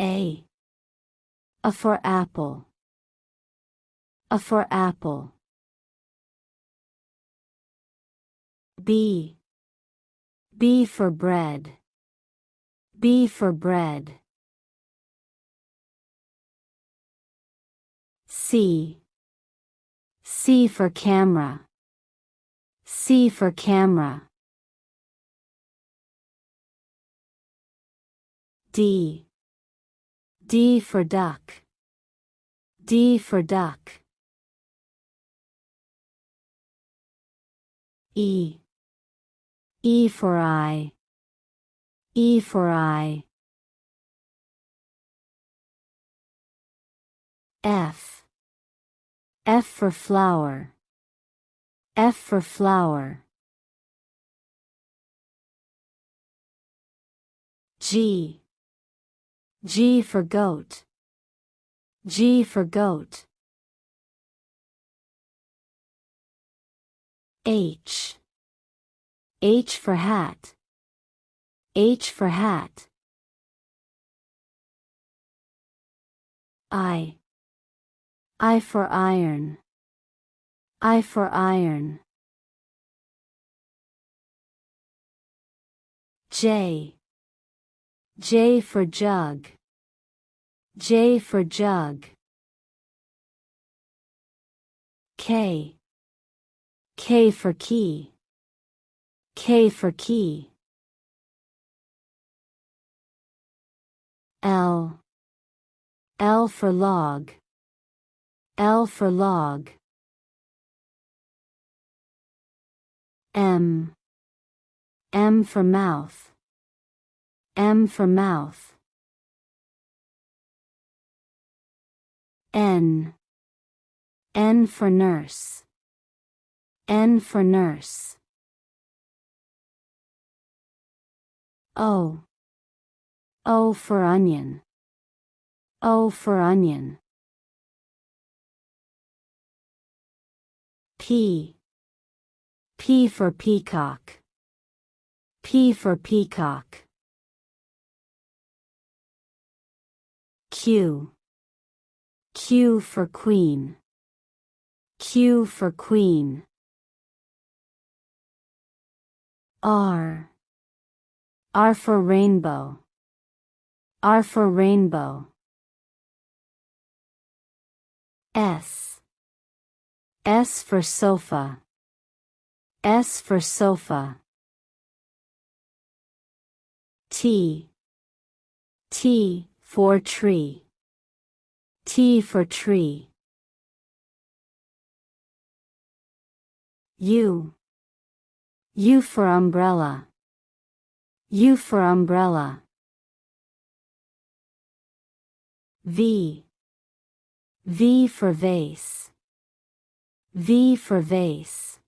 A. A for apple. A for apple. B. B for bread. B for bread. C. C for camera. C for camera. D. D for duck. D for duck. E. E for eye. E for eye. F. F for flower. F for flower. G. G for goat. G for goat. H. H for hat. H for hat. I. I for iron. I for iron. J. J for jug. J for jug. K. K for key. K for key. L. L for log. L for log. M. M for mouth. M for mouth. N. N for nurse. N for nurse. O. O for onion. O for onion. P. P for peacock. P for peacock. Q. Q for queen. Q for queen. R. R for rainbow. R for rainbow. S. S for sofa. S for sofa. T. T for tree. T for tree. U. U for umbrella. U for umbrella. V. V for vase. V for vase.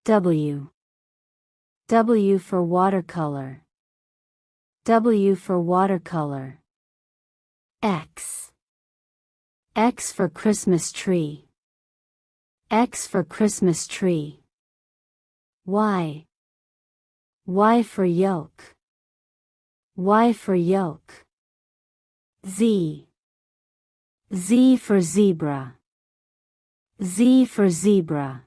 W. W for watercolor. W for watercolor. X. X for Christmas tree. X for Christmas tree. Y. Y for yolk. Y for yolk. Z. Z for zebra. Z for zebra.